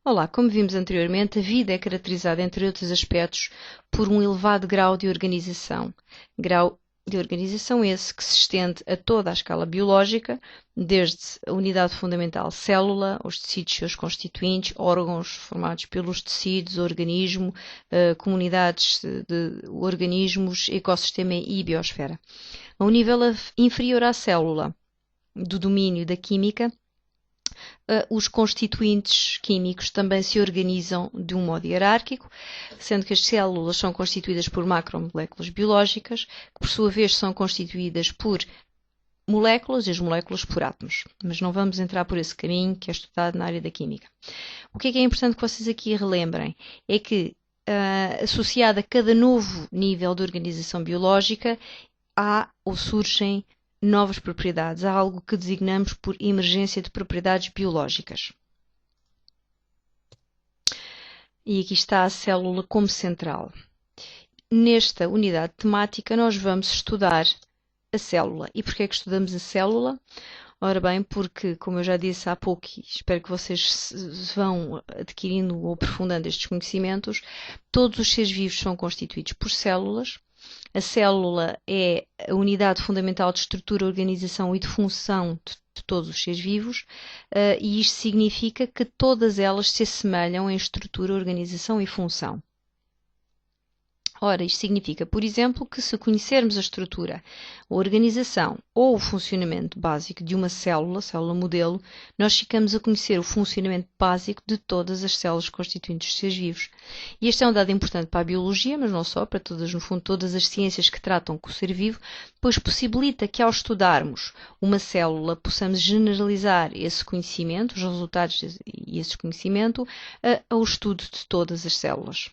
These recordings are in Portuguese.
Olá, como vimos anteriormente, a vida é caracterizada, entre outros aspectos, por um elevado grau de organização. Grau de organização esse que se estende a toda a escala biológica, desde a unidade fundamental célula, os tecidos seus constituintes, órgãos formados pelos tecidos, organismo, comunidades de organismos, ecossistema e biosfera. A um nível inferior à célula, do domínio da química, os constituintes químicos também se organizam de um modo hierárquico, sendo que as células são constituídas por macromoléculas biológicas, que por sua vez são constituídas por moléculas e as moléculas por átomos. Mas não vamos entrar por esse caminho que é estudado na área da química. O que é importante que vocês aqui relembrem é que, associado a cada novo nível de organização biológica, há ou surgem novas propriedades, há algo que designamos por emergência de propriedades biológicas. E aqui está a célula como central. Nesta unidade temática nós vamos estudar a célula. E porquê é que estudamos a célula? Ora bem, porque, como eu já disse há pouco, e espero que vocês vão adquirindo ou aprofundando estes conhecimentos, todos os seres vivos são constituídos por células. A célula é a unidade fundamental de estrutura, organização e de função de todos os seres vivos, e isto significa que todas elas se assemelham em estrutura, organização e função. Ora, isto significa, por exemplo, que se conhecermos a estrutura, a organização ou o funcionamento básico de uma célula, célula modelo, nós ficamos a conhecer o funcionamento básico de todas as células constituintes dos seres vivos. E este é um dado importante para a biologia, mas não só, para todas, no fundo, todas as ciências que tratam com o ser vivo, pois possibilita que ao estudarmos uma célula possamos generalizar esse conhecimento, os resultados e esse conhecimento, ao estudo de todas as células.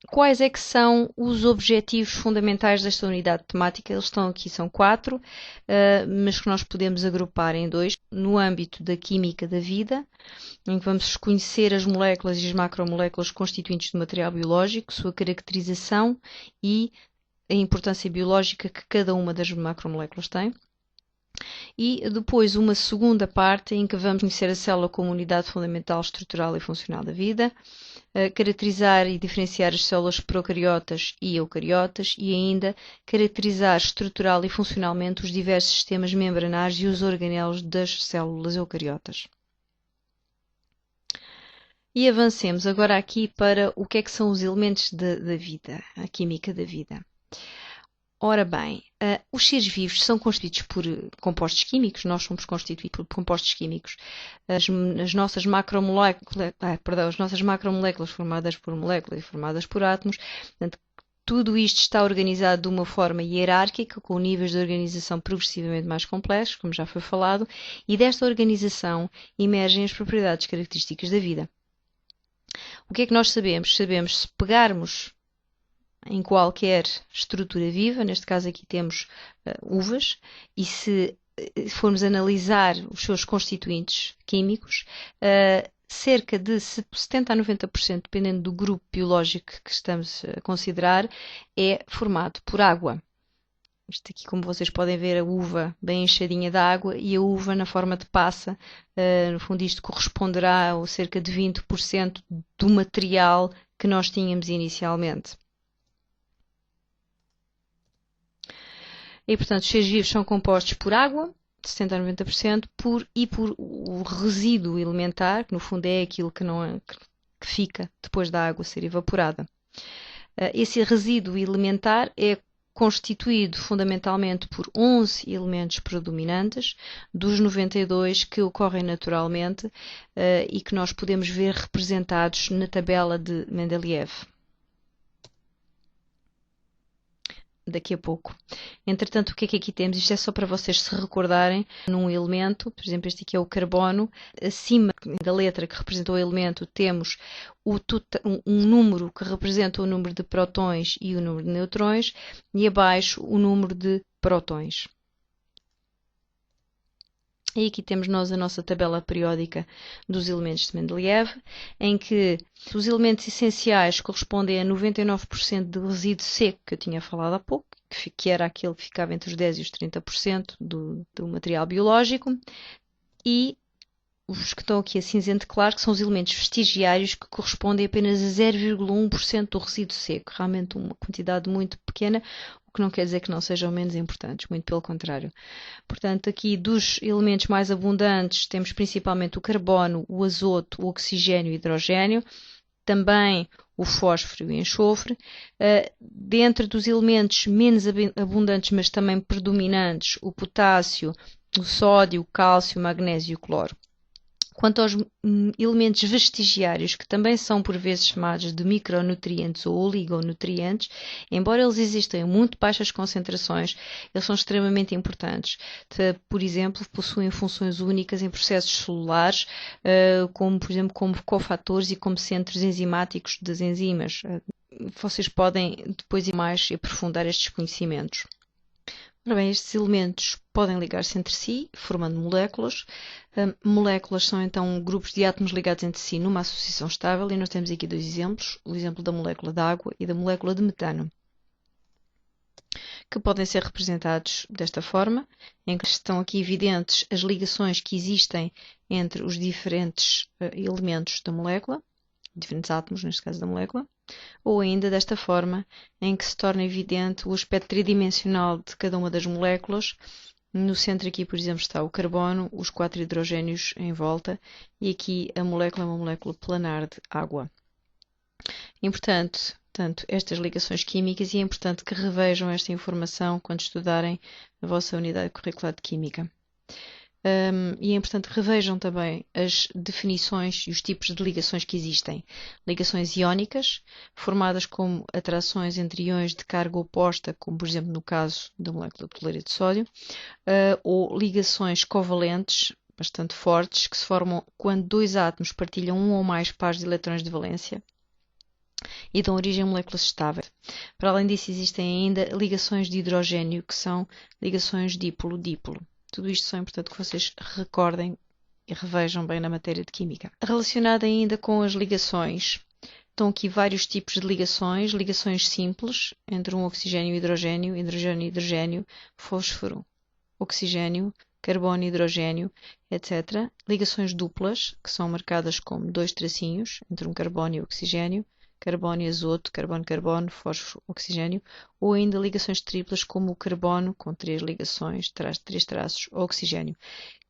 Quais é que são os objetivos fundamentais desta unidade temática? Eles estão aqui, são 4, mas que nós podemos agrupar em 2. No âmbito da química da vida, em que vamos conhecer as moléculas e as macromoléculas constituintes do material biológico, sua caracterização e a importância biológica que cada uma das macromoléculas tem. E depois uma segunda parte em que vamos conhecer a célula como unidade fundamental, estrutural e funcional da vida, caracterizar e diferenciar as células procariotas e eucariotas e ainda caracterizar estrutural e funcionalmente os diversos sistemas membranários e os organelos das células eucariotas. E avancemos agora aqui para o que é que são os elementos da vida, a química da vida. Ora bem, os seres vivos são constituídos por compostos químicos, nós somos constituídos por compostos químicos. As nossas macromoléculas formadas por moléculas e formadas por átomos, portanto, tudo isto está organizado de uma forma hierárquica, com níveis de organização progressivamente mais complexos, como já foi falado, e desta organização emergem as propriedades características da vida. O que é que nós sabemos? Sabemos, se pegarmos em qualquer estrutura viva, neste caso aqui temos uvas, e se formos analisar os seus constituintes químicos, cerca de 70 a 90%, dependendo do grupo biológico que estamos a considerar, é formado por água. Isto aqui, como vocês podem ver, a uva bem enchadinha de água e a uva na forma de passa, no fundo isto corresponderá a cerca de 20% do material que nós tínhamos inicialmente. E, portanto, os seres vivos são compostos por água, de 70 a 90%, e por o resíduo elementar, que no fundo é aquilo que fica depois da água ser evaporada. Esse resíduo elementar é constituído fundamentalmente por 11 elementos predominantes, dos 92 que ocorrem naturalmente e que nós podemos ver representados na tabela de Mendeleev. Daqui a pouco. Entretanto, o que é que aqui temos? Isto é só para vocês se recordarem num elemento, por exemplo, este aqui é o carbono. Acima da letra que representa o elemento temos um número que representa o número de prótons e o número de neutrões e abaixo o número de prótons. E aqui temos nós a nossa tabela periódica dos elementos de Mendeleev, em que os elementos essenciais correspondem a 99% do resíduo seco que eu tinha falado há pouco, que era aquele que ficava entre os 10% e os 30% do material biológico, e os que estão aqui a cinzento claro, que são os elementos vestigiários que correspondem apenas a 0,1% do resíduo seco, realmente uma quantidade muito pequena, o que não quer dizer que não sejam menos importantes, muito pelo contrário. Portanto, aqui dos elementos mais abundantes temos principalmente o carbono, o azoto, o oxigênio e o hidrogênio, também o fósforo e o enxofre. Dentro dos elementos menos abundantes, mas também predominantes, o potássio, o sódio, o cálcio, o magnésio e o cloro. Quanto aos elementos vestigiários, que também são por vezes chamados de micronutrientes ou oligonutrientes, embora eles existam em muito baixas concentrações, eles são extremamente importantes. Por exemplo, possuem funções únicas em processos celulares, como, por exemplo, como cofatores e como centros enzimáticos das enzimas. Vocês podem depois ir mais e aprofundar estes conhecimentos. Ora bem, estes elementos podem ligar-se entre si, formando moléculas. Moléculas são então grupos de átomos ligados entre si numa associação estável, e nós temos aqui dois exemplos, o exemplo da molécula de água e da molécula de metano, que podem ser representados desta forma, em que estão aqui evidentes as ligações que existem entre os diferentes elementos da molécula, diferentes átomos, neste caso da molécula, ou ainda desta forma, em que se torna evidente o aspecto tridimensional de cada uma das moléculas. No centro aqui, por exemplo, está o carbono, os 4 hidrogénios em volta, e aqui a molécula é uma molécula planar de água. É importante, portanto, estas ligações químicas, e é importante que revejam esta informação quando estudarem a vossa unidade curricular de Química. E é importante que revejam também as definições e os tipos de ligações que existem. Ligações iónicas, formadas como atrações entre íons de carga oposta, como por exemplo no caso da molécula de cloreto de sódio, ou ligações covalentes, bastante fortes, que se formam quando dois átomos partilham um ou mais pares de eletrões de valência e dão origem a moléculas estáveis. Para além disso, existem ainda ligações de hidrogênio, que são ligações dipolo-dipolo. Tudo isto são importante que vocês recordem e revejam bem na matéria de Química. Relacionada ainda com as ligações, estão aqui vários tipos de ligações. Ligações simples, entre um oxigênio e hidrogênio, hidrogênio e hidrogênio, fósforo, oxigênio, carbono e hidrogênio, etc. Ligações duplas, que são marcadas como dois tracinhos, entre um carbono e oxigênio, carbono e azoto, carbono-carbono, fósforo, oxigênio, ou ainda ligações triplas como o carbono, com 3 ligações, três traços, ou oxigênio.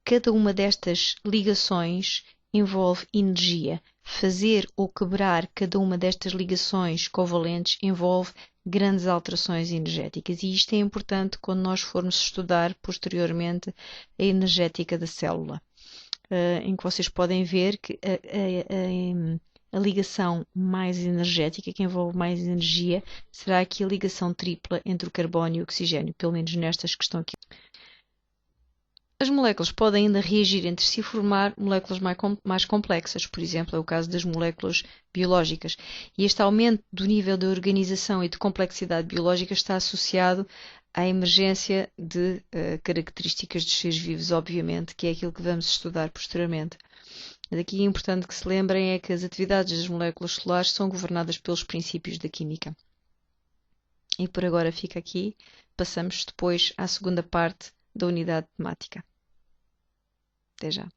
Cada uma destas ligações envolve energia. Fazer ou quebrar cada uma destas ligações covalentes envolve grandes alterações energéticas, e isto é importante quando nós formos estudar posteriormente a energética da célula, em que vocês podem ver que a ligação mais energética, que envolve mais energia, será aqui a ligação tripla entre o carbono e o oxigênio, pelo menos nestas que estão aqui. As moléculas podem ainda reagir entre si e formar moléculas mais complexas, por exemplo, é o caso das moléculas biológicas. E este aumento do nível de organização e de complexidade biológica está associado à emergência de características dos seres vivos, obviamente, que é aquilo que vamos estudar posteriormente. Daqui é importante que se lembrem é que as atividades das moléculas solares são governadas pelos princípios da química. E por agora fica aqui. Passamos depois à segunda parte da unidade temática. Até já.